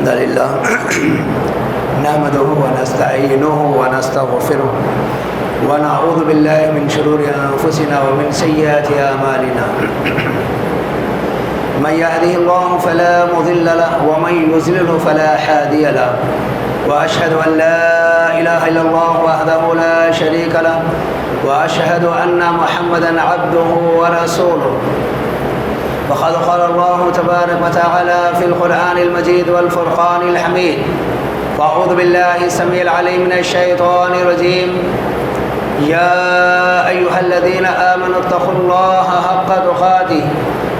الحمد لله نحمده ونستعينه ونستغفره ونعوذ بالله من شرور أنفسنا ومن سيئات أعمالنا من يهده الله فلا مضل له ومن يضلل فلا هادي له وأشهد أن لا إله إلا الله وحده لا شريك له وأشهد أن محمدا عبده ورسوله وقد قال الله تبارك وتعالى في القرآن المجيد والفرقان الحميد وأعوذ بالله السميع العليم من الشيطان الرجيم يا أيها الذين آمنوا اتقوا الله حق تقاته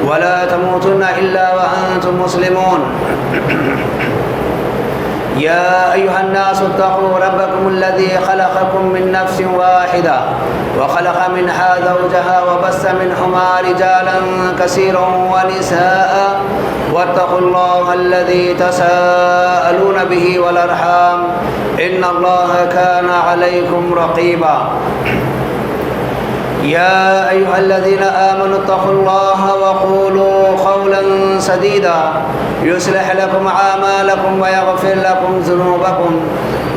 ولا تموتن إلا وأنتم مسلمون يا أيها الناس اتقوا ربكم الذي خلقكم من نفس واحدة وخلق منها زوجها وبث منهما رجالا كثيرا ونساء واتقوا الله الذي تساءلون به والأرحام إن الله كان عليكم رقيبا يا أيها الذين آمنوا اتقوا الله وقولوا قولا سديدا يصلح لكم أعمالكم ويغفر لكم ذنوبكم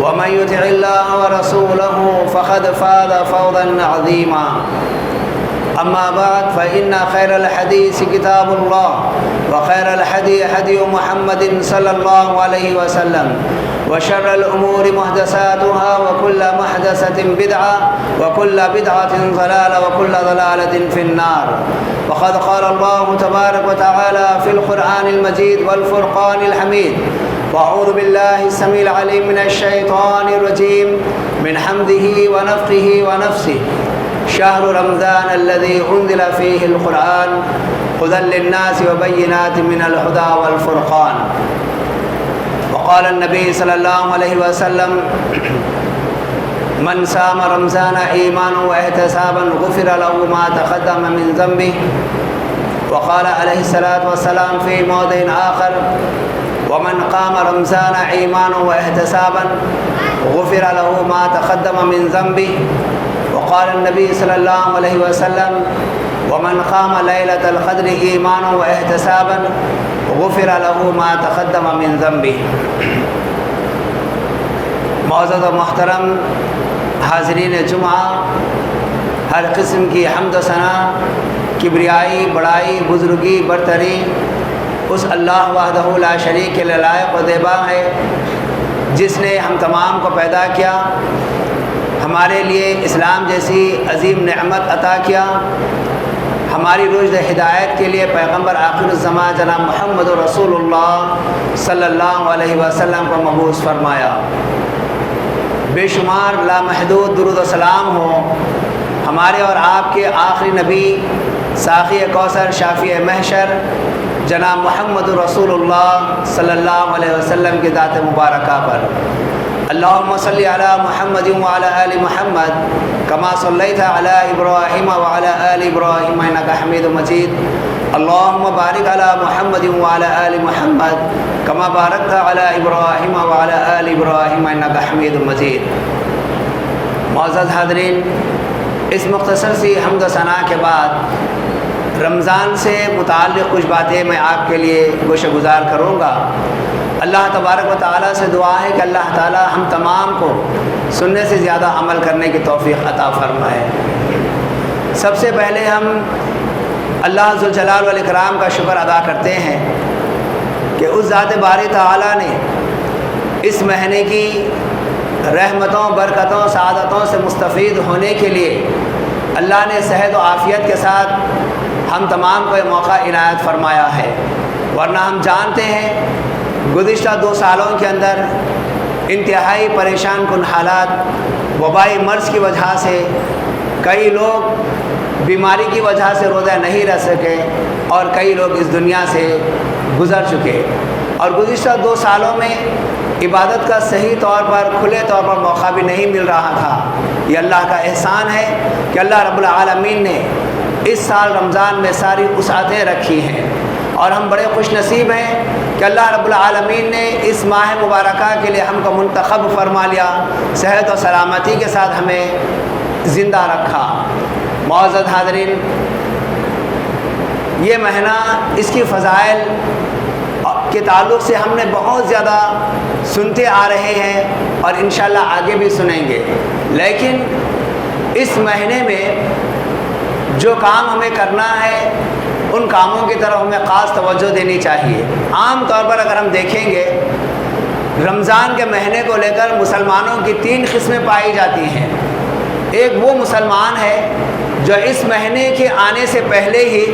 ومن يطع الله ورسوله فقد فاز فوزا عظيما أما بعد فإن خير الحديث كتاب الله وخير الهدي هدي محمد صلى الله عليه وسلم وشر الأمور محدثاتها وكل محدثة بدعة وكل بدعة ضلالة وكل ضلالة في النار وقد قال الله تبارك وتعالى في القرآن المجيد والفرقان الحميد وأعوذ بالله السميع العليم من الشيطان الرجيم من حمده ونفخه ونفسه شهر رمضان الذي أنزل فيه القرآن هدى للناس وبينات من الهدى والفرقان وقال النبي صلى الله عليه وسلم من صام رمضان إيمانا واحتسابا غفر له ما تقدم من ذنبه وقال عليه الصلاة والسلام في موضع آخر ومن قام رمضان إيمانا واحتسابا غفر له ما تقدم من ذنبه وقال النبي صلى الله عليه وسلم ومن قام ليلة القدر إيمانا واحتسابا غفر له ما تقدم من ذنبه. معزز و محترم حاضرین جمعہ، ہر قسم کی حمد و ثنا، کبریائی، بڑائی، بزرگی، برتری اس اللہ وحدہ لا شریک کے لائق و دیبا ہے جس نے ہم تمام کو پیدا کیا، ہمارے لیے اسلام جیسی عظیم نعمت عطا کیا، ہماری رشد ہدایت کے لیے پیغمبر آخر الزمان جناب محمد رسول اللہ صلی اللہ علیہ وسلم کو مبعوث فرمایا۔ بے شمار لامحدود درود و سلام ہو ہمارے اور آپ کے آخری نبی، ساقی کوثر، شافی محشر جناب محمد رسول اللہ صلی اللہ علیہ وسلم کی ذات مبارکہ پر۔ اللہم صلی علی محمد وعلی آل محمد کما صلیت علی ابراہیم وعلی آل ابراہیم انک حمید مجید۔ اللہم بارک علی محمد وعلی آل محمد کما بارکت علی ابراہیم وعلی آل ابراہیم انک حمید مجید۔ معزز حاضرین، اس مختصر سی حمد و ثنا کے بعد رمضان سے متعلق کچھ باتیں میں آپ کے لیے گوشہ گزار کروں گا۔ اللہ تبارک و تعالیٰ سے دعا ہے کہ اللہ تعالیٰ ہم تمام کو سننے سے زیادہ عمل کرنے کی توفیق عطا فرمائے۔ سب سے پہلے ہم اللہ ذوالجلال والاکرام کا شکر ادا کرتے ہیں کہ اس ذات باری تعالیٰ نے اس مہینے کی رحمتوں، برکتوں، سعادتوں سے مستفید ہونے کے لیے اللہ نے صحت و عافیت کے ساتھ ہم تمام کو یہ موقع عنایت فرمایا ہے، ورنہ ہم جانتے ہیں گزشتہ 2 سالوں کے اندر انتہائی پریشان کن حالات، وبائی مرض کی وجہ سے کئی لوگ بیماری کی وجہ سے روزہ نہیں رہ سکے اور کئی لوگ اس دنیا سے گزر چکے، اور گزشتہ 2 سالوں میں عبادت کا صحیح طور پر، کھلے طور پر موقع بھی نہیں مل رہا تھا۔ یہ اللہ کا احسان ہے کہ اللہ رب العالمین نے اس سال رمضان میں ساری وسعتیں رکھی ہیں، اور ہم بڑے خوش نصیب ہیں کہ اللہ رب العالمین نے اس ماہ مبارکہ کے لیے ہم کو منتخب فرما لیا، صحت و سلامتی کے ساتھ ہمیں زندہ رکھا۔ معزز حاضرین، یہ مہینہ اس کی فضائل کے تعلق سے ہم نے بہت زیادہ سنتے آ رہے ہیں اور انشاءاللہ آگے بھی سنیں گے، لیکن اس مہینے میں جو کام ہمیں کرنا ہے ان کاموں کی طرف ہمیں خاص توجہ دینی چاہیے۔ عام طور پر اگر ہم دیکھیں گے رمضان کے مہینے کو لے کر مسلمانوں کی 3 قسمیں پائی جاتی ہیں۔ ایک وہ مسلمان ہے جو اس مہینے کے آنے سے پہلے ہی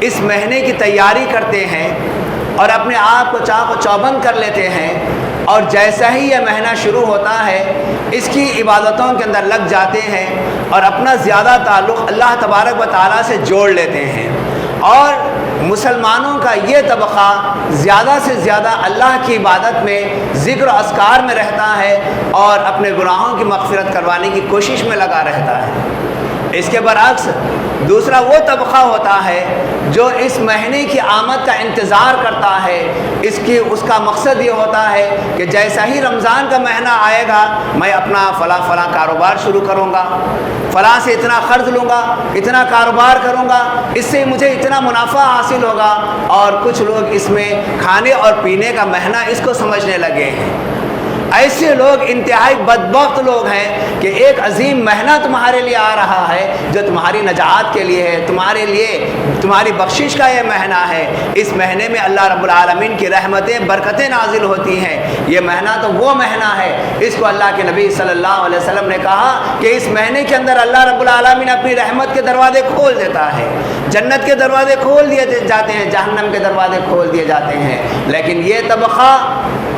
اس مہینے کی تیاری کرتے ہیں اور اپنے آپ کو چاق و چوبند کر لیتے ہیں، اور جیسا ہی یہ مہینہ شروع ہوتا ہے اس کی عبادتوں کے اندر لگ جاتے ہیں اور اپنا زیادہ تعلق اللہ تبارک و تعالیٰ سے جوڑ لیتے ہیں۔ اور مسلمانوں کا یہ طبقہ زیادہ سے زیادہ اللہ کی عبادت میں، ذکر و اذکار میں رہتا ہے اور اپنے گناہوں کی مغفرت کروانے کی کوشش میں لگا رہتا ہے۔ اس کے برعکس دوسرا وہ طبقہ ہوتا ہے جو اس مہینے کی آمد کا انتظار کرتا ہے، اس کا مقصد یہ ہوتا ہے کہ جیسا ہی رمضان کا مہینہ آئے گا میں اپنا فلاں کاروبار شروع کروں گا، فلاں سے اتنا قرض لوں گا، اتنا کاروبار کروں گا، اس سے مجھے اتنا منافع حاصل ہوگا۔ اور کچھ لوگ اس میں کھانے اور پینے کا مہینہ اس کو سمجھنے لگے ہیں۔ ایسے لوگ انتہائی بدبخت لوگ ہیں کہ ایک عظیم مہینہ تمہارے لیے آ رہا ہے جو تمہاری نجات کے لیے ہے، تمہارے لیے تمہاری بخشش کا یہ مہینہ ہے۔ اس مہینے میں اللہ رب العالمین کی رحمتیں برکتیں نازل ہوتی ہیں۔ یہ مہینہ تو وہ مہینہ ہے، اس کو اللہ کے نبی صلی اللہ علیہ وسلم نے کہا کہ اس مہینے کے اندر اللہ رب العالمین اپنی رحمت کے دروازے کھول دیتا ہے، جنت کے دروازے کھول دیے جاتے ہیں، جہنم کے دروازے کھول دیے جاتے ہیں۔ لیکن یہ طبقہ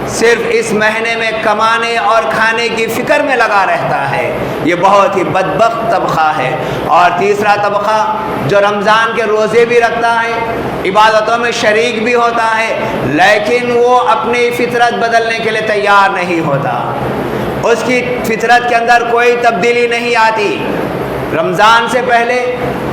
صرف اس مہینے میں کمانے اور کھانے کی فکر میں لگا رہتا ہے، یہ بہت ہی بدبخت طبقہ ہے۔ اور تیسرا طبقہ جو رمضان کے روزے بھی رکھتا ہے، عبادتوں میں شریک بھی ہوتا ہے، لیکن وہ اپنی فطرت بدلنے کے لیے تیار نہیں ہوتا، اس کی فطرت کے اندر کوئی تبدیلی نہیں آتی۔ رمضان سے پہلے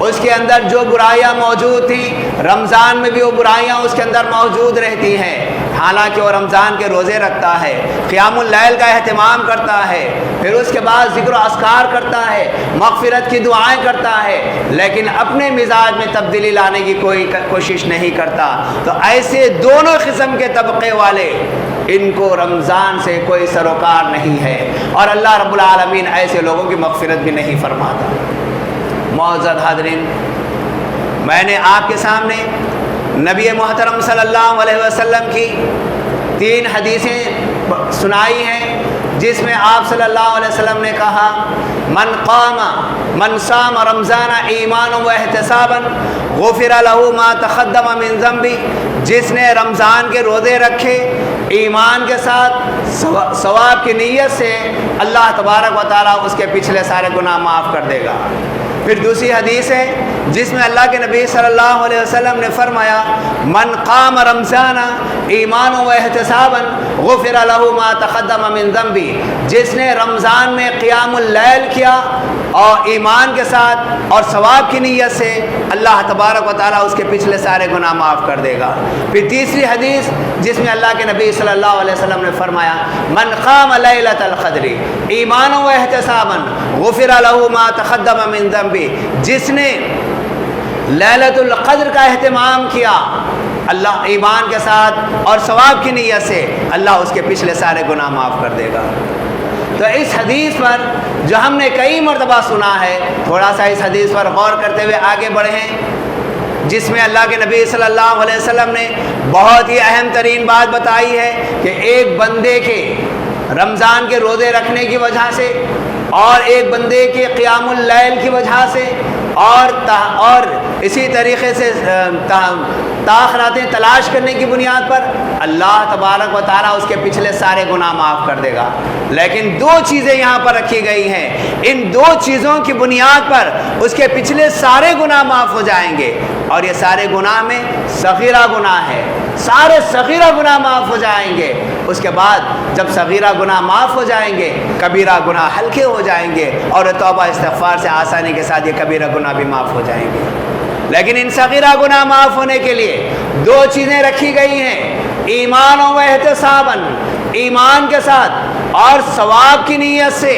اس کے اندر جو برائیاں موجود تھیں رمضان میں بھی وہ برائیاں اس کے اندر موجود رہتی ہیں، حالانکہ وہ رمضان کے روزے رکھتا ہے، قیام اللیل کا اہتمام کرتا ہے، پھر اس کے بعد ذکر و اذکار کرتا ہے، مغفرت کی دعائیں کرتا ہے، لیکن اپنے مزاج میں تبدیلی لانے کی کوئی کوشش نہیں کرتا۔ تو ایسے دونوں قسم کے طبقے والے ان کو رمضان سے کوئی سروکار نہیں ہے، اور اللہ رب العالمین ایسے لوگوں کی مغفرت بھی نہیں فرماتا۔ معزز حاضرین، میں نے آپ کے سامنے نبی محترم صلی اللہ علیہ وسلم کی 3 حدیثیں سنائی ہیں، جس میں آپ صلی اللہ علیہ وسلم نے کہا من صام رمضان ایمانا و احتسابا غفر له ما تقدم من ذنبه، جس نے رمضان کے روزے رکھے ایمان کے ساتھ ثواب کی نیت سے، اللہ تبارک و تعالیٰ اس کے پچھلے سارے گناہ معاف کر دے گا۔ پھر دوسری حدیث ہے جس میں اللہ کے نبی صلی اللہ علیہ وسلم نے فرمایا من قام رمضان ایمانا و احتسابا غفر له ما تقدم من ذنبی، جس نے رمضان میں قیام اللیل کیا اور ایمان کے ساتھ اور ثواب کی نیت سے، اللہ تبارک و تعالیٰ اس کے پچھلے سارے گناہ معاف کر دے گا۔ پھر تیسری حدیث جس میں اللہ کے نبی صلی اللہ علیہ وسلم نے فرمایا من قام لیلۃ القدر ایمانا و احتسابا غفر له ما تقدم من ذنبی، جس نے لیلۃ القدر کا اہتمام کیا اللہ ایمان کے ساتھ اور ثواب کی نیت سے، اللہ اس کے پچھلے سارے گناہ معاف کر دے گا۔ تو اس حدیث پر جو ہم نے کئی مرتبہ سنا ہے، تھوڑا سا اس حدیث پر غور کرتے ہوئے آگے بڑھیں، جس میں اللہ کے نبی صلی اللہ علیہ وسلم نے بہت ہی اہم ترین بات بتائی ہے کہ ایک بندے کے رمضان کے روزے رکھنے کی وجہ سے اور ایک بندے کے قیام اللیل کی وجہ سے اور اسی طریقے سے تاخراتیں تلاش کرنے کی بنیاد پر اللہ تبارک و تعالیٰ اس کے پچھلے سارے گناہ معاف کر دے گا۔ لیکن 2 چیزیں یہاں پر رکھی گئی ہیں، ان 2 چیزوں کی بنیاد پر اس کے پچھلے سارے گناہ معاف ہو جائیں گے، اور یہ سارے گناہ میں صغیرہ گناہ ہے، سارے صغیرہ گناہ معاف ہو جائیں گے۔ اس کے بعد جب صغیرہ گناہ معاف ہو جائیں گے کبیرہ گناہ ہلکے ہو جائیں گے، اور توبہ استغفار سے آسانی کے ساتھ یہ کبیرہ گناہ بھی معاف ہو جائیں گے۔ لیکن ان صغیرہ گناہ معاف ہونے کے لیے 2 چیزیں رکھی گئی ہیں، ایمان و احتساباً، ایمان کے ساتھ اور ثواب کی نیت سے۔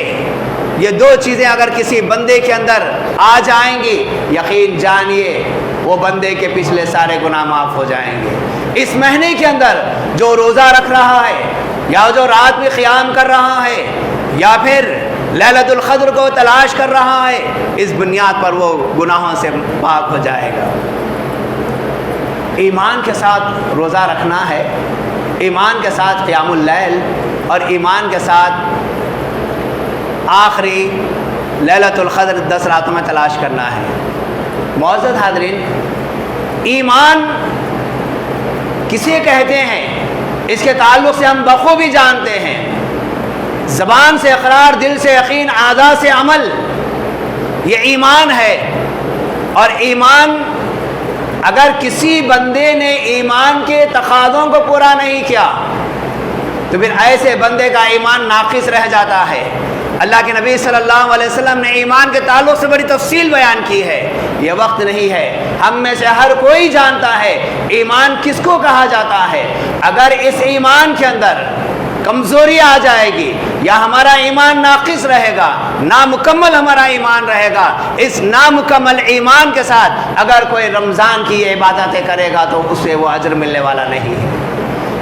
یہ 2 چیزیں اگر کسی بندے کے اندر آ جائیں گی، یقین جانیے وہ بندے کے پچھلے سارے گناہ معاف ہو جائیں گے۔ اس مہینے کے اندر جو روزہ رکھ رہا ہے، یا جو رات میں قیام کر رہا ہے، یا پھر لیلۃ القدر کو تلاش کر رہا ہے، اس بنیاد پر وہ گناہوں سے پاک ہو جائے گا۔ ایمان کے ساتھ روزہ رکھنا ہے، ایمان کے ساتھ قیام اللیل، اور ایمان کے ساتھ آخری لیلۃ القدر 10 راتوں میں تلاش کرنا ہے۔ معزز حاضرین، ایمان کسے کہتے ہیں اس کے تعلق سے ہم بخوبی جانتے ہیں۔ زبان سے اقرار، دل سے یقین، اعضاء سے عمل، یہ ایمان ہے۔ اور ایمان، اگر کسی بندے نے ایمان کے تقاضوں کو پورا نہیں کیا تو پھر ایسے بندے کا ایمان ناقص رہ جاتا ہے۔ اللہ کے نبی صلی اللہ علیہ وسلم نے ایمان کے تعلق سے بڑی تفصیل بیان کی ہے۔ یہ وقت نہیں ہے، ہم میں سے ہر کوئی جانتا ہے ایمان کس کو کہا جاتا ہے۔ اگر اس ایمان کے اندر کمزوری آ جائے گی یا ہمارا ایمان ناقص رہے گا، نامکمل ہمارا ایمان رہے گا، اس نامکمل ایمان کے ساتھ اگر کوئی رمضان کی یہ عبادتیں کرے گا تو اسے وہ اجر ملنے والا نہیں ہے۔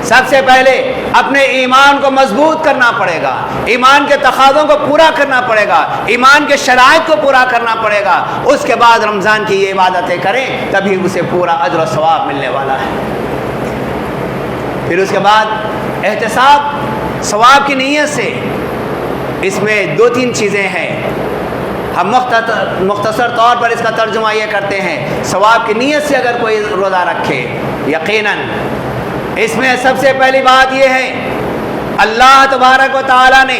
سب سے پہلے اپنے ایمان کو مضبوط کرنا پڑے گا، ایمان کے تقاضوں کو پورا کرنا پڑے گا، ایمان کے شرائط کو پورا کرنا پڑے گا، اس کے بعد رمضان کی یہ عبادتیں کریں، تبھی اسے پورا اجر و ثواب ملنے والا ہے۔ پھر اس کے بعد احتساب، ثواب کی نیت سے، اس میں 2-3 چیزیں ہیں۔ ہم مختصر طور پر اس کا ترجمہ یہ کرتے ہیں، ثواب کی نیت سے اگر کوئی روزہ رکھے، یقیناً اس میں سب سے پہلی بات یہ ہے، اللہ تبارک و تعالیٰ نے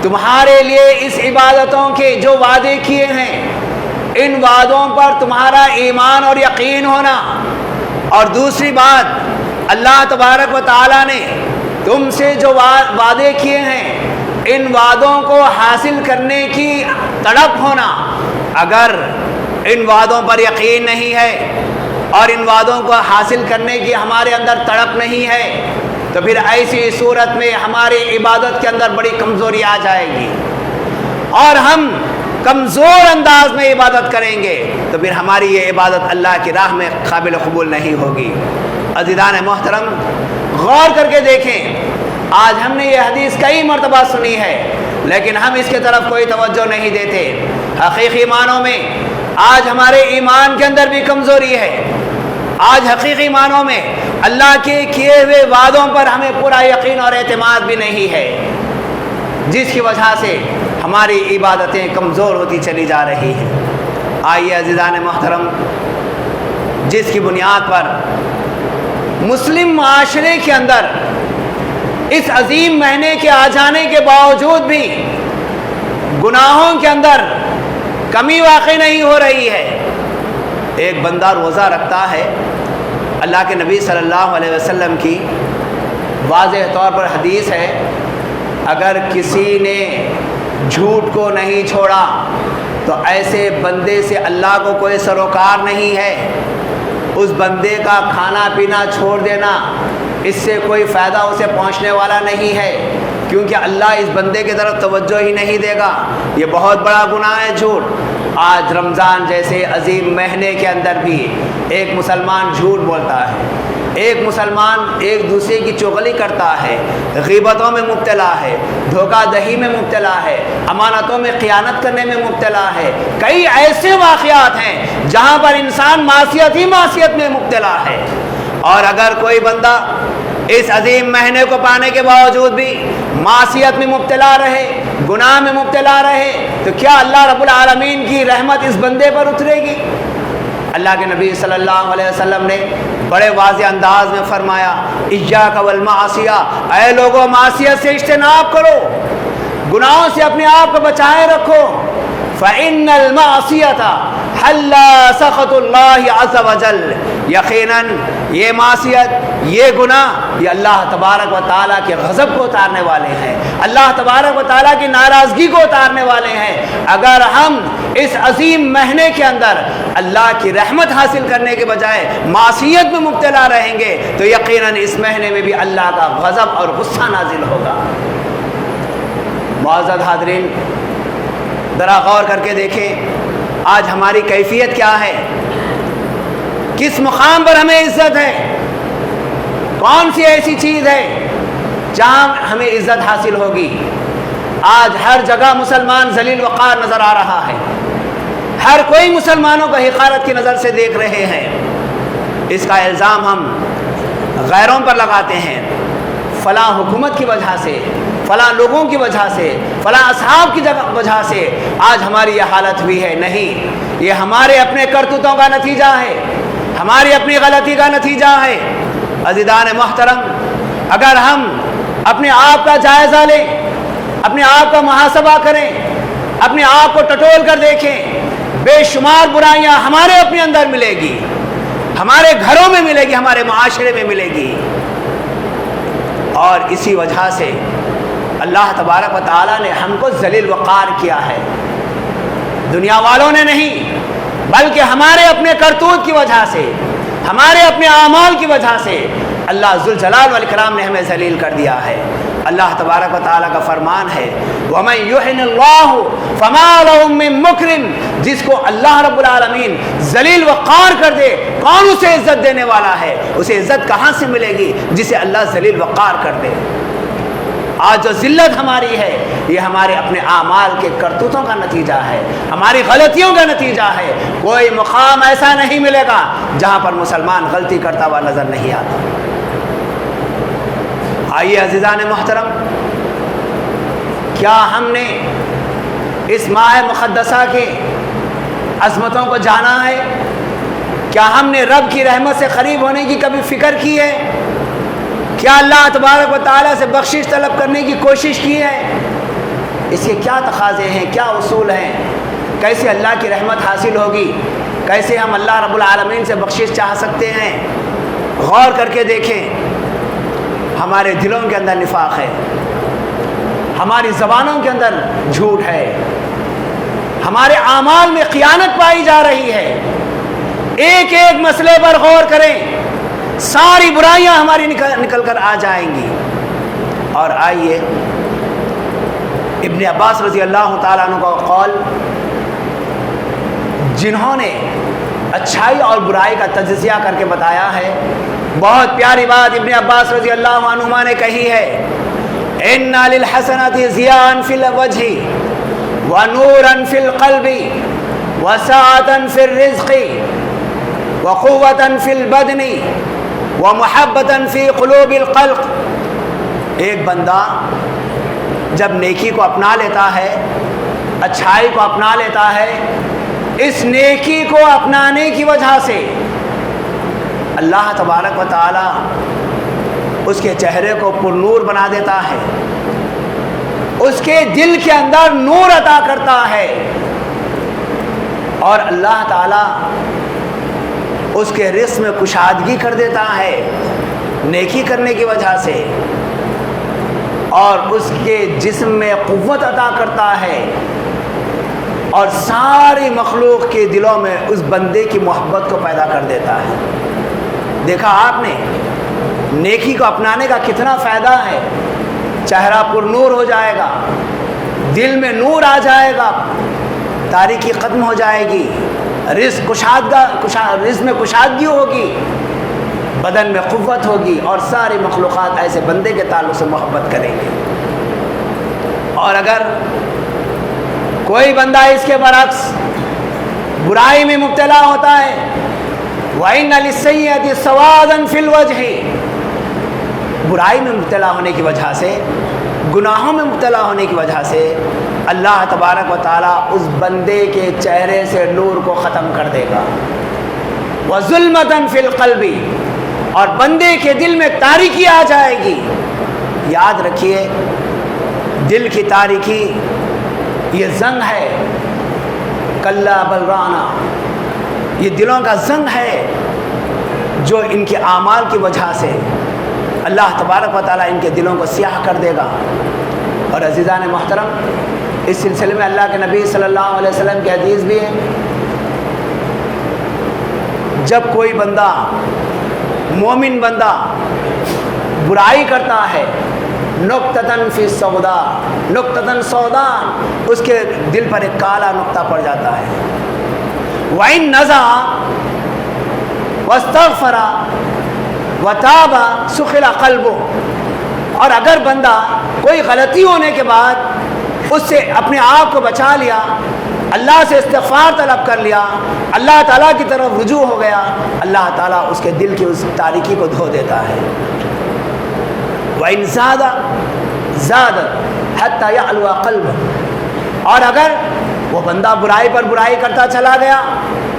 تمہارے لیے اس عبادتوں کے جو وعدے کیے ہیں، ان وعدوں پر تمہارا ایمان اور یقین ہونا، اور دوسری بات اللہ تبارک و تعالیٰ نے تم سے جو وعدے کیے ہیں، ان وعدوں کو حاصل کرنے کی تڑپ ہونا۔ اگر ان وعدوں پر یقین نہیں ہے اور ان وعدوں کو حاصل کرنے کی ہمارے اندر تڑپ نہیں ہے تو پھر ایسی صورت میں ہماری عبادت کے اندر بڑی کمزوری آ جائے گی، اور ہم کمزور انداز میں عبادت کریں گے تو پھر ہماری یہ عبادت اللہ کی راہ میں قابل قبول نہیں ہوگی۔ عزیزان محترم، غور کر کے دیکھیں، آج ہم نے یہ حدیث کئی مرتبہ سنی ہے لیکن ہم اس کی طرف کوئی توجہ نہیں دیتے۔ حقیقی معنوں میں آج ہمارے ایمان کے اندر بھی کمزوری ہے۔ آج حقیقی معنوں میں اللہ کے کیے ہوئے وعدوں پر ہمیں پورا یقین اور اعتماد بھی نہیں ہے، جس کی وجہ سے ہماری عبادتیں کمزور ہوتی چلی جا رہی ہیں۔ آئیے عزیزان محترم، جس کی بنیاد پر مسلم معاشرے کے اندر اس عظیم مہینے کے آ جانے کے باوجود بھی گناہوں کے اندر کمی واقع نہیں ہو رہی ہے۔ ایک بندہ روزہ رکھتا ہے، اللہ کے نبی صلی اللہ علیہ وسلم کی واضح طور پر حدیث ہے، اگر کسی نے جھوٹ کو نہیں چھوڑا تو ایسے بندے سے اللہ کو کوئی سروکار نہیں ہے۔ اس بندے کا کھانا پینا چھوڑ دینا، اس سے کوئی فائدہ اسے پہنچنے والا نہیں ہے، کیونکہ اللہ اس بندے کی طرف توجہ ہی نہیں دے گا۔ یہ بہت بڑا گناہ ہے جھوٹ۔ آج رمضان جیسے عظیم مہینے کے اندر بھی ایک مسلمان جھوٹ بولتا ہے، ایک مسلمان ایک دوسرے کی چغلی کرتا ہے، غیبتوں میں مبتلا ہے، دھوکہ دہی میں مبتلا ہے، امانتوں میں خیانت کرنے میں مبتلا ہے۔ کئی ایسے واقعات ہیں جہاں پر انسان معصیت ہی معصیت میں مبتلا ہے۔ اور اگر کوئی بندہ اس عظیم مہینے کو پانے کے باوجود بھی معصیت میں مبتلا رہے، گناہ میں مبتلا رہے، تو کیا اللہ رب العالمین کی رحمت اس بندے پر اترے گی؟ اللہ کے نبی صلی اللہ علیہ وسلم نے بڑے واضح انداز میں فرمایا، ایاک والمعصیہ، اے لوگوں معصیت سے اجتناب کرو، گناہوں سے اپنے آپ کو بچائے رکھو، فإن المعصیة حل سخط اللہ عز وجل، یقیناً یہ معصیت، یہ گناہ، یہ اللہ تبارک و تعالیٰ کے غضب کو اتارنے والے ہیں، اللہ تبارک و تعالیٰ کی ناراضگی کو اتارنے والے ہیں۔ اگر ہم اس عظیم مہینے کے اندر اللہ کی رحمت حاصل کرنے کے بجائے معصیت میں مبتلا رہیں گے تو یقیناً اس مہینے میں بھی اللہ کا غضب اور غصہ نازل ہوگا۔ معزز حاضرین، ذرا غور کر کے دیکھیں آج ہماری کیفیت کیا ہے۔ کس مقام پر ہمیں عزت ہے؟ کون سی ایسی چیز ہے جہاں ہمیں عزت حاصل ہوگی؟ آج ہر جگہ مسلمان ذلیل وقار نظر آ رہا ہے، ہر کوئی مسلمانوں کو حقارت کی نظر سے دیکھ رہے ہیں۔ اس کا الزام ہم غیروں پر لگاتے ہیں، فلاں حکومت کی وجہ سے، فلاں لوگوں کی وجہ سے، فلاں اصحاب کی وجہ سے آج ہماری یہ حالت ہوئی ہے۔ نہیں، یہ ہمارے اپنے کرتوتوں کا نتیجہ ہے، ہماری اپنی غلطی کا نتیجہ ہے۔ عزیزان محترم، اگر ہم اپنے آپ کا جائزہ لیں، اپنے آپ کا محاسبہ کریں، اپنے آپ کو ٹٹول کر دیکھیں، بے شمار برائیاں ہمارے اپنے اندر ملے گی، ہمارے گھروں میں ملے گی، ہمارے معاشرے میں ملے گی۔ اور اسی وجہ سے اللہ تبارک و تعالیٰ نے ہم کو ذلیل وقار کیا ہے، دنیا والوں نے نہیں، بلکہ ہمارے اپنے کرتوت کی وجہ سے، ہمارے اپنے اعمال کی وجہ سے اللہ ذوالجلال والاکرام نے ہمیں ذلیل کر دیا ہے۔ اللہ تبارک و تعالیٰ کا فرمان ہے وَمَن يُهِنِ اللَّهُ فَمَا لَهُ مِن مُكْرِمٍ، جس کو اللہ رب العالمین ذلیل وقار کر دے، کون اسے عزت دینے والا ہے؟ اسے عزت کہاں سے ملے گی جسے اللہ ذلیل وقار کر دے؟ آج جو ذلت ہماری ہے یہ ہمارے اپنے اعمال کے کرتوتوں کا نتیجہ ہے، ہماری غلطیوں کا نتیجہ ہے۔ کوئی مقام ایسا نہیں ملے گا جہاں پر مسلمان غلطی کرتا ہوا نظر نہیں آتا۔ آئیے عزیزان محترم، کیا ہم نے اس ماہ مقدسہ کے عظمتوں کو جانا ہے؟ کیا ہم نے رب کی رحمت سے قریب ہونے کی کبھی فکر کی ہے؟ کیا اللہ تبارک و تعالیٰ سے بخشش طلب کرنے کی کوشش کی ہے؟ اس کے کیا تقاضے ہیں، کیا اصول ہیں؟ کیسے اللہ کی رحمت حاصل ہوگی؟ کیسے ہم اللہ رب العالمین سے بخشش چاہ سکتے ہیں؟ غور کر کے دیکھیں، ہمارے دلوں کے اندر نفاق ہے، ہماری زبانوں کے اندر جھوٹ ہے، ہمارے اعمال میں خیانت پائی جا رہی ہے۔ ایک ایک مسئلے پر غور کریں، ساری برائیاں ہماری نکل کر آ جائیں گی۔ اور آئیے ابن عباس رضی اللہ تعالیٰ عنہ کا قول، جنہوں نے اچھائی اور برائی کا تجزیہ کر کے بتایا ہے، بہت پیاری بات ابن عباس رضی اللہ عنہما نے کہی ہے، اِنَّ لِلْحَسَنَةِ ضِيَاءً فِي الْوَجْهِ وَنُورًا فِي الْقَلْبِ وَسَعَةً فِي الرِّزْقِ وَقُوَّةً فِي الْبَدْنِ وَمُحَبَّةً فِي قُلُوبِ الْخَلْقِ۔ ایک بندہ جب نیکی کو اپنا لیتا ہے، اچھائی کو اپنا لیتا ہے، اس نیکی کو اپنانے کی وجہ سے اللہ تبارک و تعالیٰ اس کے چہرے کو پر نور بنا دیتا ہے، اس کے دل کے اندر نور عطا کرتا ہے، اور اللہ تعالیٰ اس کے رزق میں کشادگی کر دیتا ہے نیکی کرنے کی وجہ سے، اور اس کے جسم میں قوت عطا کرتا ہے، اور ساری مخلوق کے دلوں میں اس بندے کی محبت کو پیدا کر دیتا ہے۔ دیکھا آپ نے نیکی کو اپنانے کا کتنا فائدہ ہے؟ چہرہ پر نور ہو جائے گا، دل میں نور آ جائے گا، تاریکی ختم ہو جائے گی، رزق میں کشادگی ہوگی، بدن میں قوت ہوگی، اور ساری مخلوقات ایسے بندے کے تعلق سے محبت کریں گے۔ اور اگر کوئی بندہ اس کے برعکس برائی میں مبتلا ہوتا ہے، وَإِنَّ لِلسَّيِّئَةِ سَوَادًا فِي الْوَجْهِ، برائی میں مبتلا ہونے کی وجہ سے، گناہوں میں مبتلا ہونے کی وجہ سے اللہ تبارک و تعالیٰ اس بندے کے چہرے سے نور کو ختم کر دے گا۔ وَظُلْمَةً فِي الْقَلْبِ، اور بندے کے دل میں تاریکی آ جائے گی۔ یاد رکھیے، دل کی تاریکی یہ زنگ ہے، کلا بلرانا، یہ دلوں کا زنگ ہے جو ان کے اعمال کی وجہ سے اللہ تبارک و تعالیٰ ان کے دلوں کو سیاہ کر دے گا۔ اور عزیزان محترم، اس سلسلے میں اللہ کے نبی صلی اللہ علیہ وسلم کی حدیث بھی ہے، جب کوئی بندہ، مومن بندہ برائی کرتا ہے، نقطتاً فی السودا، نقطتاً سودا، اس کے دل پر ایک کالا نقطہ پڑ جاتا ہے۔ وَإِن نَزَعَ، واستغفر وتاب سخل قلبه. اور اگر بندہ کوئی غلطی ہونے کے بعد اس سے اپنے آپ کو بچا لیا، اللہ سے استغفار طلب کر لیا، اللہ تعالیٰ کی طرف رجوع ہو گیا، اللہ تعالیٰ اس کے دل کی اس تاریکی کو دھو دیتا ہے. وَإِنْ زَادَ زَادَ حَتَّى يَعْلُوَ قَلْبُهُ. اور اگر وہ بندہ برائی پر برائی کرتا چلا گیا،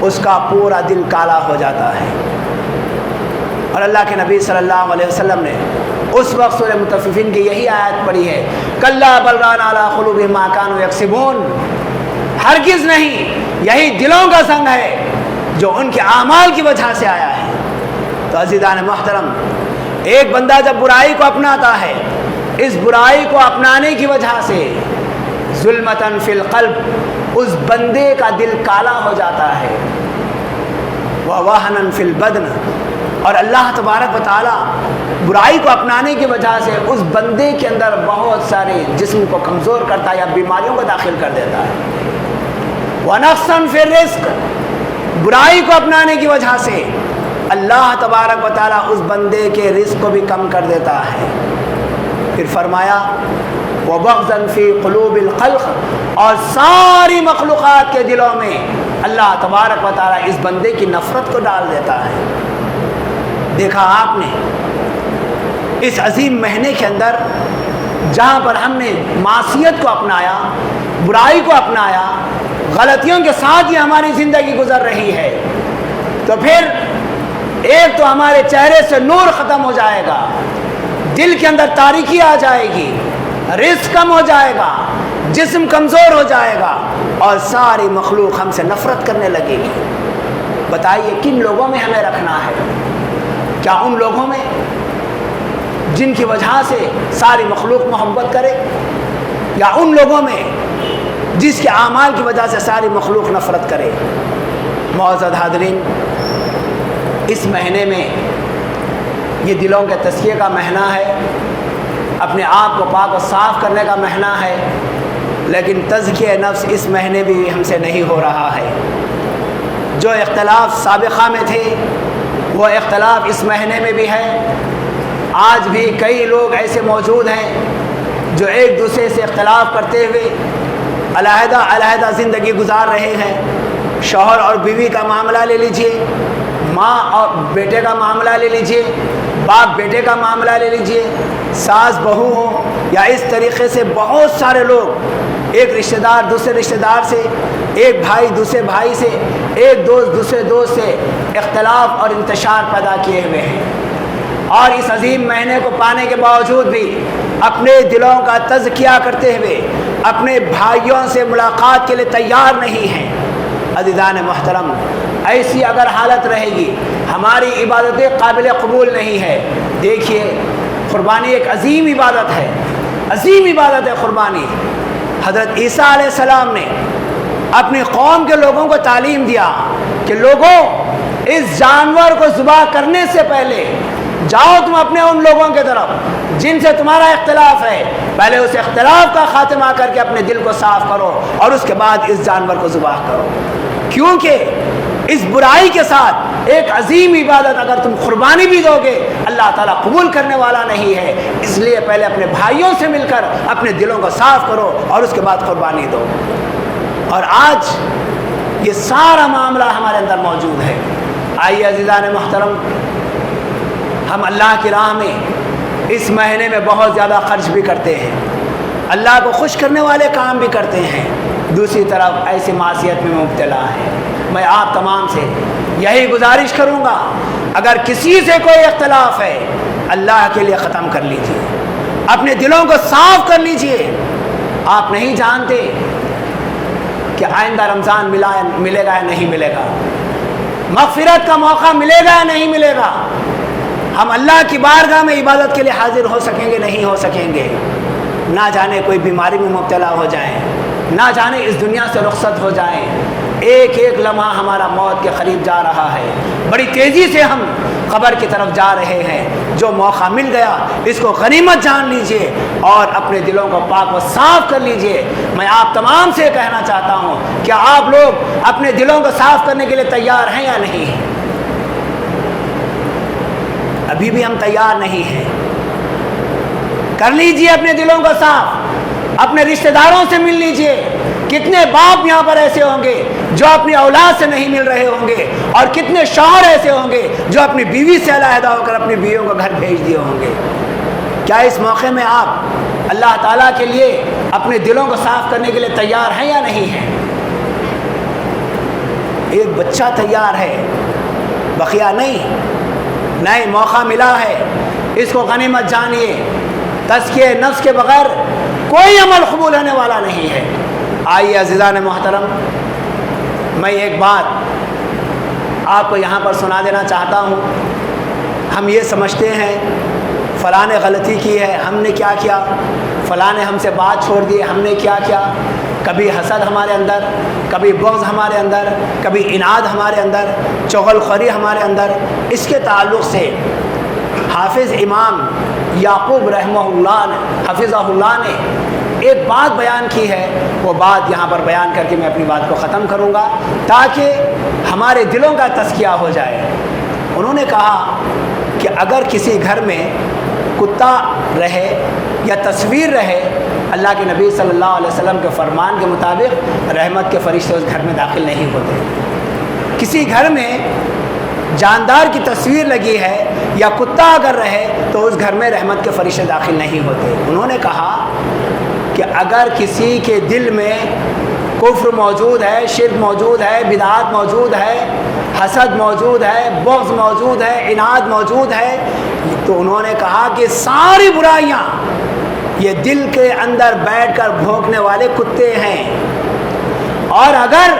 اس کا پورا دل کالا ہو جاتا ہے. اور اللہ کے نبی صلی اللہ علیہ وسلم نے اس وقت سورہ مطففین کی یہی آیت پڑھی ہے، کلا بل ران علی قلوبہم ما کانوا یکسبون. ہرگز نہیں، یہی دلوں کا زنگ ہے جو ان کے اعمال کی وجہ سے آیا ہے. تو عزیزان محترم، ایک بندہ جب برائی کو اپناتا ہے، اس برائی کو اپنانے کی وجہ سے ظلمتاً فی القلب، اس بندے کا دل کالا ہو جاتا ہے. ووہناً فی البدن، اور اللہ تبارک و تعالی برائی کو اپنانے کی وجہ سے اس بندے کے اندر بہت سارے جسم کو کمزور کرتا ہے یا بیماریوں کو داخل کر دیتا ہے. وَنَقْصًا فِي الرِّزْقِ، برائی کو اپنانے کی وجہ سے اللہ تبارک و تعالی اس بندے کے رزق کو بھی کم کر دیتا ہے. پھر فرمایا وَبَغْضًا فِي قُلُوبِ الْخَلْقِ، اور ساری مخلوقات کے دلوں میں اللہ تبارک و تعالی اس بندے کی نفرت کو ڈال دیتا ہے. دیکھا آپ نے اس عظیم مہینے کے اندر جہاں پر ہم نے معصیت کو اپنایا، برائی کو اپنایا، غلطیوں کے ساتھ ہی ہماری زندگی گزر رہی ہے، تو پھر ایک تو ہمارے چہرے سے نور ختم ہو جائے گا، دل کے اندر تاریکی آ جائے گی، رزق کم ہو جائے گا، جسم کمزور ہو جائے گا، اور ساری مخلوق ہم سے نفرت کرنے لگے گی. بتائیے کن لوگوں میں ہمیں رکھنا ہے؟ کیا ان لوگوں میں جن کی وجہ سے ساری مخلوق محبت کرے، یا ان لوگوں میں جس کے اعمال کی وجہ سے ساری مخلوق نفرت کرے؟ معزز حاضرین، اس مہینے میں یہ دلوں کے تزکیے کا مہینہ ہے، اپنے آپ کو پاک و صاف کرنے کا مہینہ ہے، لیکن تزکیہ نفس اس مہینے بھی ہم سے نہیں ہو رہا ہے. جو اختلاف سابقہ میں تھے وہ اختلاف اس مہینے میں بھی ہے. آج بھی کئی لوگ ایسے موجود ہیں جو ایک دوسرے سے اختلاف کرتے ہوئے علیحدہ علیحدہ زندگی گزار رہے ہیں. شوہر اور بیوی کا معاملہ لے لیجئے، ماں اور بیٹے کا معاملہ لے لیجئے، باپ بیٹے کا معاملہ لے لیجئے، ساس بہو ہوں، یا اس طریقے سے بہت سارے لوگ، ایک رشتہ دار دوسرے رشتہ دار سے، ایک بھائی دوسرے بھائی سے، ایک دوست دوسرے دوست سے اختلاف اور انتشار پیدا کیے ہوئے ہیں. اور اس عظیم مہینے کو پانے کے باوجود بھی اپنے دلوں کا تزکیہ کرتے ہوئے اپنے بھائیوں سے ملاقات کے لیے تیار نہیں ہیں. عزیزان محترم، ایسی اگر حالت رہے گی ہماری عبادتیں قابل قبول نہیں ہے. دیکھیے، قربانی ایک عظیم عبادت ہے، عظیم عبادت ہے قربانی. حضرت عیسیٰ علیہ السلام نے اپنی قوم کے لوگوں کو تعلیم دیا کہ لوگوں، اس جانور کو ذبح کرنے سے پہلے جاؤ تم اپنے ان لوگوں کے طرف جن سے تمہارا اختلاف ہے، پہلے اس اختلاف کا خاتمہ کر کے اپنے دل کو صاف کرو اور اس کے بعد اس جانور کو ذبح کرو. کیونکہ اس برائی کے ساتھ ایک عظیم عبادت اگر تم قربانی بھی دو گے اللہ تعالیٰ قبول کرنے والا نہیں ہے. اس لیے پہلے اپنے بھائیوں سے مل کر اپنے دلوں کو صاف کرو اور اس کے بعد قربانی دو. اور آج یہ سارا معاملہ ہمارے اندر موجود ہے. آئیے عزیزان محترم، ہم اللہ کی راہ میں اس مہینے میں بہت زیادہ خرچ بھی کرتے ہیں، اللہ کو خوش کرنے والے کام بھی کرتے ہیں، دوسری طرف ایسی معصیت میں مبتلا ہیں. میں آپ تمام سے یہی گزارش کروں گا، اگر کسی سے کوئی اختلاف ہے اللہ کے لیے ختم کر لیجئے، اپنے دلوں کو صاف کر لیجئے. آپ نہیں جانتے کہ آئندہ رمضان ملے گا یا نہیں ملے گا، مغفرت کا موقع ملے گا یا نہیں ملے گا، ہم اللہ کی بارگاہ میں عبادت کے لیے حاضر ہو سکیں گے نہیں ہو سکیں گے. نہ جانے کوئی بیماری میں مبتلا ہو جائیں، نہ جانے اس دنیا سے رخصت ہو جائیں. ایک ایک لمحہ ہمارا موت کے قریب جا رہا ہے، بڑی تیزی سے ہم قبر کی طرف جا رہے ہیں. جو موقع مل گیا اس کو غنیمت جان لیجئے اور اپنے دلوں کو پاک و صاف کر لیجئے. میں آپ تمام سے کہنا چاہتا ہوں، کیا آپ لوگ اپنے دلوں کو صاف کرنے کے لیے تیار ہیں یا نہیں؟ ابھی بھی ہم تیار نہیں ہیں۔ کر لیجئے اپنے دلوں کو صاف، اپنے رشتہ داروں سے مل لیجئے۔ کتنے باپ یہاں پر ایسے ہوں گے جو اپنی اولاد سے نہیں مل رہے ہوں گے، اور کتنے شوہر ایسے ہوں گے جو اپنی بیوی سے علیحدہ ہو کر اپنی بیویوں کو گھر بھیج دیے ہوں گے۔ کیا اس موقع میں آپ اللہ تعالیٰ کے لیے اپنے دلوں کو صاف کرنے کے لیے تیار ہیں یا نہیں ہیں؟ ایک بچہ تیار ہے، بقیہ نہیں۔ نئے موقع ملا ہے، اس کو غنیمت جانیے۔ تزکیہ نفس کے بغیر کوئی عمل قبول ہونے والا نہیں ہے۔ آئیے عزیزان محترم، میں ایک بات آپ کو یہاں پر سنا دینا چاہتا ہوں۔ ہم یہ سمجھتے ہیں فلاں نے غلطی کی ہے، ہم نے کیا کیا، فلاں نے ہم سے بات چھوڑ دی، ہم نے کیا کیا۔ کبھی حسد ہمارے اندر، کبھی بغض ہمارے اندر، کبھی اناد ہمارے اندر، چغل خوری ہمارے اندر۔ اس کے تعلق سے حافظ امام یعقوب رحمہ اللہ نے، حفظہ اللہ نے ایک بات بیان کی ہے۔ وہ بات یہاں پر بیان کر کے میں اپنی بات کو ختم کروں گا تاکہ ہمارے دلوں کا تزکیہ ہو جائے۔ انہوں نے کہا کہ اگر کسی گھر میں کتا رہے یا تصویر رہے، اللہ کے نبی صلی اللہ علیہ وسلم کے فرمان کے مطابق رحمت کے فرشتے اس گھر میں داخل نہیں ہوتے۔ کسی گھر میں جاندار کی تصویر لگی ہے یا کتا اگر رہے تو اس گھر میں رحمت کے فرشتے داخل نہیں ہوتے۔ انہوں نے کہا کہ اگر کسی کے دل میں کفر موجود ہے، شرک موجود ہے، بدعات موجود ہے، حسد موجود ہے، بغض موجود ہے، اناد موجود ہے، تو انہوں نے کہا کہ ساری برائیاں یہ دل کے اندر بیٹھ کر بھونکنے والے کتے ہیں۔ اور اگر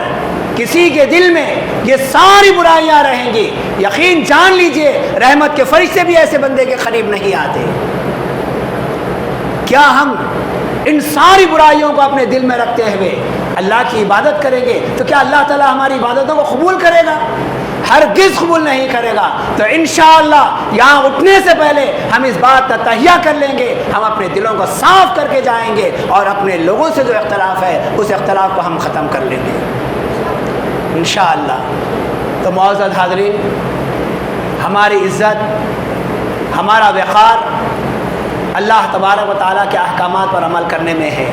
کسی کے دل میں یہ ساری برائیاں رہیں گی، یقین جان لیجئے رحمت کے فرشتے بھی ایسے بندے کے قریب نہیں آتے۔ کیا ہم ان ساری برائیوں کو اپنے دل میں رکھتے ہوئے اللہ کی عبادت کریں گے تو کیا اللہ تعالیٰ ہماری عبادتوں کو قبول کرے گا؟ ہرگز قبول نہیں کرے گا۔ تو انشاءاللہ یہاں اٹھنے سے پہلے ہم اس بات کا تہیہ کر لیں گے، ہم اپنے دلوں کو صاف کر کے جائیں گے، اور اپنے لوگوں سے جو اختلاف ہے اس اختلاف کو ہم ختم کر لیں گے انشاءاللہ۔ تو معزز حاضرین، ہماری عزت، ہمارا وقار اللہ تبارک و تعالیٰ کے احکامات پر عمل کرنے میں ہے،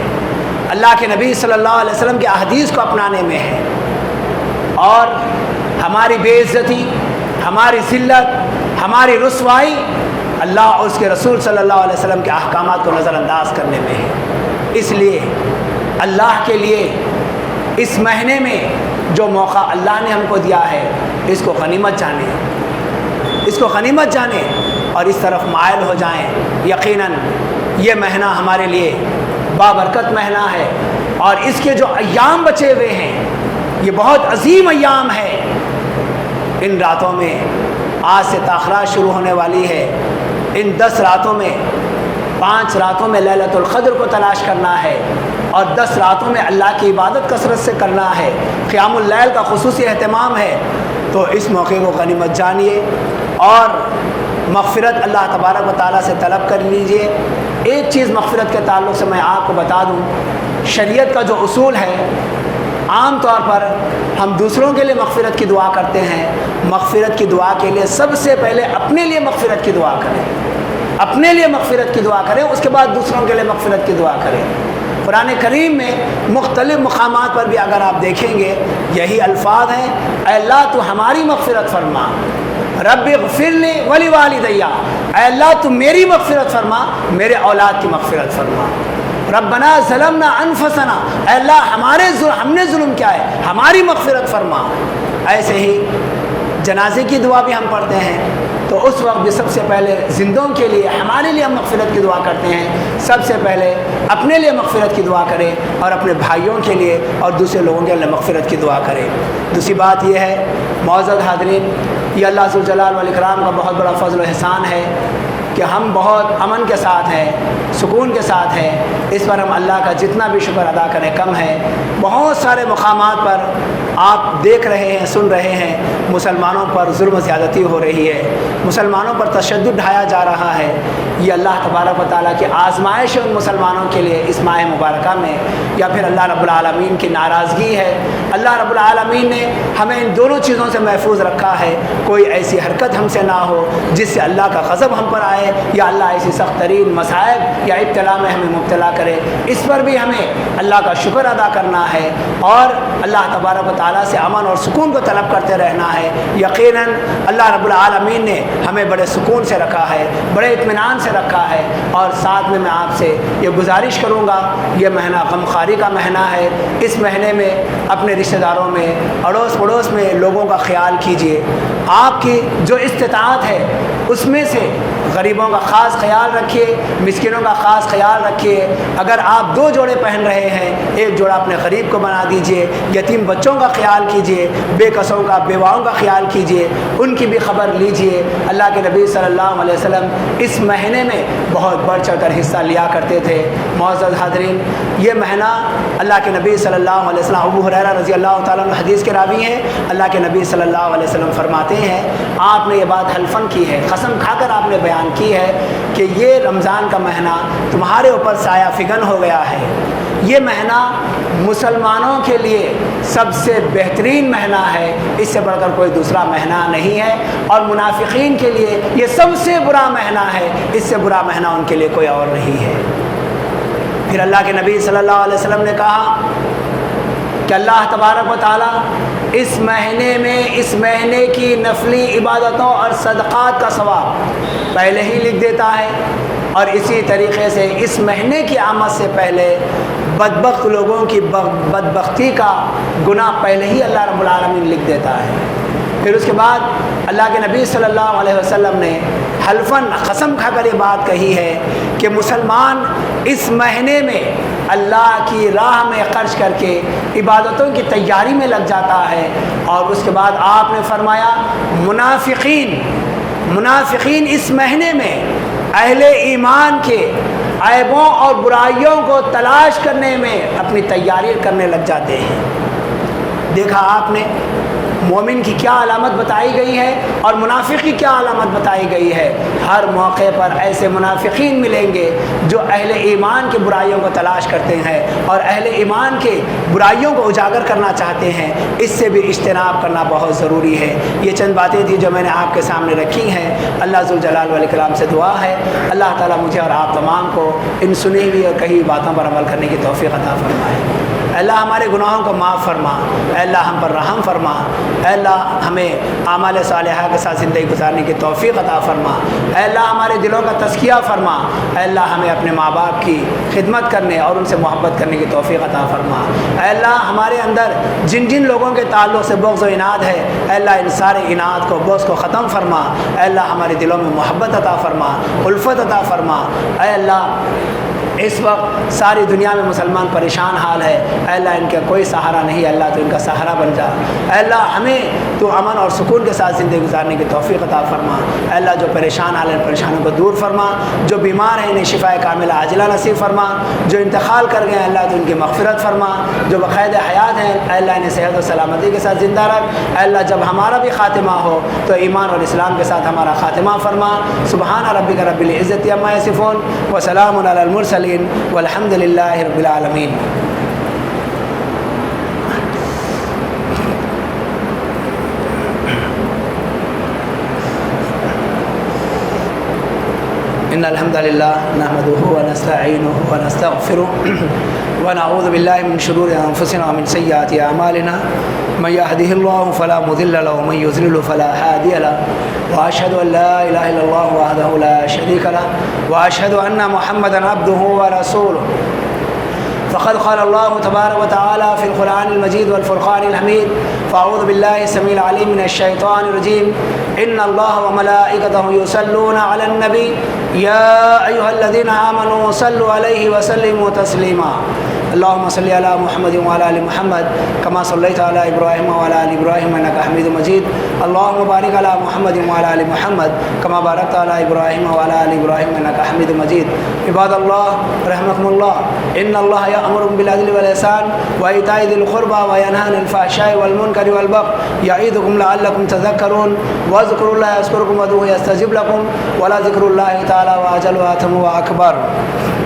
اللہ کے نبی صلی اللہ علیہ وسلم کے احادیث کو اپنانے میں ہے، اور ہماری بے عزتی، ہماری ذلت، ہماری رسوائی اللہ اور اس کے رسول صلی اللہ علیہ وسلم کے احکامات کو نظر انداز کرنے میں ہے۔ اس لیے اللہ کے لیے اس مہینے میں جو موقع اللہ نے ہم کو دیا ہے، اس کو غنیمت جانیں، اس کو غنیمت جانیں اور اس طرف مائل ہو جائیں۔ یقیناً یہ مہینہ ہمارے لیے بابرکت مہینہ ہے، اور اس کے جو ایام بچے ہوئے ہیں یہ بہت عظیم ایام ہے۔ ان راتوں میں آج سے تاخرات شروع ہونے والی ہے، ان 10 راتوں میں 5 راتوں میں لیلۃ القدر کو تلاش کرنا ہے، اور 10 راتوں میں اللہ کی عبادت کثرت سے کرنا ہے، قیام اللیل کا خصوصی اہتمام ہے۔ تو اس موقع کو غنیمت جانیے اور مغفرت اللہ تبارک و تعالیٰ سے طلب کر لیجئے۔ ایک چیز مغفرت کے تعلق سے میں آپ کو بتا دوں، شریعت کا جو اصول ہے، عام طور پر ہم دوسروں کے لیے مغفرت کی دعا کرتے ہیں، مغفرت کی دعا کے لیے سب سے پہلے اپنے لیے مغفرت کی دعا کریں، اپنے لیے مغفرت کی دعا کریں، اس کے بعد دوسروں کے لیے مغفرت کی دعا کریں۔ قرآن کریم میں مختلف مقامات پر بھی اگر آپ دیکھیں گے یہی الفاظ ہیں، اے اللہ تو ہماری مغفرت فرما، رب اغفر لی ولی والدیا، اے اللہ تو میری مغفرت فرما، میرے اولاد کی مغفرت فرما۔ ربنا ظلمنا انفسنا، اے اللہ ہم نے ظلم کیا ہے، ہماری مغفرت فرما۔ ایسے ہی جنازے کی دعا بھی ہم پڑھتے ہیں، تو اس وقت بھی سب سے پہلے زندوں کے لیے، ہمارے لیے ہم مغفرت کی دعا کرتے ہیں، سب سے پہلے اپنے لیے مغفرت کی دعا کریں، اور اپنے بھائیوں کے لیے اور دوسرے لوگوں کے لیے مغفرت کی دعا کریں۔ دوسری بات یہ ہے معزز حاضرین، یہ اللہ ذوالجلال والاکرام کا بہت بڑا فضل و احسان ہے کہ ہم بہت امن کے ساتھ ہیں، سکون کے ساتھ ہیں۔ اس پر ہم اللہ کا جتنا بھی شکر ادا کریں کم ہے۔ بہت سارے مقامات پر آپ دیکھ رہے ہیں، سن رہے ہیں، مسلمانوں پر ظلم و زیادتی ہو رہی ہے، مسلمانوں پر تشدد ڈھایا جا رہا ہے۔ یہ اللہ تبارک و تعالیٰ کی آزمائش ہے ان مسلمانوں کے لیے اس ماہ مبارکہ میں، یا پھر اللہ رب العالمین کی ناراضگی ہے؟ اللہ رب العالمین نے ہمیں ان دونوں چیزوں سے محفوظ رکھا ہے، کوئی ایسی حرکت ہم سے نہ ہو جس سے اللہ کا غضب ہم پر آئے، یا اللہ ایسی سخت ترین مصائب یا ابتلا میں ہمیں مبتلا کرے۔ اس پر بھی ہمیں اللہ کا شکر ادا کرنا ہے اور اللہ تبارک و تعالیٰ سے امن اور سکون کو طلب کرتے رہنا ہے۔ یقیناً اللہ رب العالمین نے ہمیں بڑے سکون سے رکھا ہے، بڑے اطمینان سے رکھا ہے، اور ساتھ میں آپ سے یہ گزارش کروں گا، یہ مہینہ غمخواری کا مہینہ ہے، اس مہینے میں اپنے رشتہ داروں میں، اڑوس پڑوس میں لوگوں کا خیال کیجیے۔ آپ کی جو استطاعت ہے اس میں سے غریبوں کا خاص خیال رکھیے، مسکینوں کا خاص خیال رکھیے۔ اگر آپ 2 جوڑے پہن رہے ہیں، ایک جوڑا اپنے غریب کو بنا دیجیے، یتیم بچوں کا خیال کیجیے، بے کسوں کا، بیواؤں کا خیال کیجیے، ان کی بھی خبر لیجیے۔ اللہ کے نبی صلی اللہ علیہ وسلم اس مہینے میں بہت بڑھ چڑھ کر حصہ لیا کرتے تھے۔ معزز حاضرین، یہ مہینہ اللہ کے نبی صلی اللہ علیہ وسلم، ابو ہریرہ رضی اللہ تعالیٰ عنہ حدیث کے راوی ہیں، اللہ کے نبی صلی اللہ علیہ وسلم فرماتے ہیں، آپ نے یہ بات حلفاً کی ہے، قسم کھا کر آپ نے بیان کی ہے کہ یہ رمضان کا مہینہ تمہارے اوپر سایہ فگن ہو گیا ہے۔ یہ مہینہ مسلمانوں کے لیے سب سے بہترین مہینہ ہے، اس سے بڑھ کر کوئی دوسرا مہینہ نہیں ہے، اور منافقین کے لیے یہ سب سے برا مہینہ ہے، اس سے برا مہینہ ان کے لیے کوئی اور نہیں ہے۔ پھر اللہ کے نبی صلی اللہ علیہ وسلم نے کہا کہ اللہ تبارک و تعالیٰ اس مہینے میں اس مہینے کی نفلی عبادتوں اور صدقات کا ثواب پہلے ہی لکھ دیتا ہے، اور اسی طریقے سے اس مہینے کی آمد سے پہلے بدبخت لوگوں کی بدبختی کا گناہ پہلے ہی اللہ رب العالمین لکھ دیتا ہے۔ پھر اس کے بعد اللہ کے نبی صلی اللہ علیہ وسلم نے حلفاً قسم کھا کر یہ بات کہی ہے کہ مسلمان اس مہینے میں اللہ کی راہ میں خرچ کر کے عبادتوں کی تیاری میں لگ جاتا ہے، اور اس کے بعد آپ نے فرمایا منافقین اس مہینے میں اہل ایمان کے عیبوں اور برائیوں کو تلاش کرنے میں اپنی تیاری کرنے لگ جاتے ہیں۔ دیکھا آپ نے مومن کی کیا علامت بتائی گئی ہے اور منافق کی کیا علامت بتائی گئی ہے۔ ہر موقع پر ایسے منافقین ملیں گے جو اہل ایمان کی برائیوں کو تلاش کرتے ہیں اور اہل ایمان کے برائیوں کو اجاگر کرنا چاہتے ہیں۔ اس سے بھی اجتناب کرنا بہت ضروری ہے۔ یہ چند باتیں تھیں جو میں نے آپ کے سامنے رکھی ہیں۔ اللہ ذوالجلال والاکرام سے دعا ہے اللہ تعالیٰ مجھے اور آپ تمام کو ان سنی ہوئی اور کہی ہوئی باتوں پر عمل کرنے کی توفیق عطا فرمائے۔ اے اللہ ہمارے گناہوں کو معاف فرما، اے اللہ ہم پر رحم فرما، اے اللہ ہمیں اعمال صالحہ کے ساتھ زندگی گزارنے کی توفیق عطا فرما، اے اللہ ہمارے دلوں کا تزکیہ فرما، اے اللہ ہمیں اپنے ماں باپ کی خدمت کرنے اور ان سے محبت کرنے کی توفیق عطا فرما، اے اللہ ہمارے اندر جن جن لوگوں کے تعلق سے بغض و عناد ہے، اے اللہ ان سارے عناد کو بغض کو ختم فرما، اے اللہ ہمارے دلوں میں محبت عطا فرما، الفت عطا فرما، اے اللہ اس وقت ساری دنیا میں مسلمان پریشان حال ہے، اے اللہ ان کا کوئی سہارا نہیں، اللہ تو ان کا سہارا بن جا، اے اللہ ہمیں تو امن اور سکون کے ساتھ زندگی گزارنے کی توفیق عطا فرما، اے اللہ جو پریشان حال ہیں پریشانوں کو دور فرما، جو بیمار ہیں انہیں شفاء کاملہ عاجلہ نصیب فرما، جو انتقال کر گئے ہیں اللہ تو ان کی مغفرت فرما، جو بقید حیات ہیں اے اللہ انہیں صحت و سلامتی کے ساتھ زندہ رکھ، اے اللہ جب ہمارا بھی خاتمہ ہو تو ایمان اور اسلام کے ساتھ ہمارا خاتمہ فرما۔ سبحان ربک رب العزت عما یصفون وسلام علی المرسلین والحمد للہ رب العالمین۔ ان الحمد للہ نحمده ونستعینه ونستغفره ونعوذ باللہ من شرور انفسنا ومن سیئات اعمالنا من يهده الله فلا مضل له ومن يضلل فلا هادي له واشهد ان لا اله الا الله وحده لا شريك له واشهد ان محمدا عبده ورسوله۔ فقد قال الله تبارك وتعالى في القرآن المجيد والفرقان الحميد فأعوذ بالله السميع العليم من الشيطان الرجيم إن الله وملائكته يصلون على النبي يا أيها الذين آمنوا صلوا عليه وسلموا تسليما اللهم صل علی محمد وعلی آل محمد کما صلیت علی ابراہیم وعلی آل ابراہیم انک حمید مجید اللهم بارک علی محمد وعلی آل محمد کما بارکت علی ابراہیم وعلی آل ابراہیم انک حمید مجید عباد اللہ رحمکم اللہ ان اللہ یأمرکم بالعدل والإحسان وإیتاء ذی القربى وینہی عن الفحشاء والمنکر والبغی یعظکم لعلکم تذکرون واذکروا اللہ یذکرکم وادعوہ یستجب لکم ولذکر اللہ تعالی وأجل وأتم وأکبر.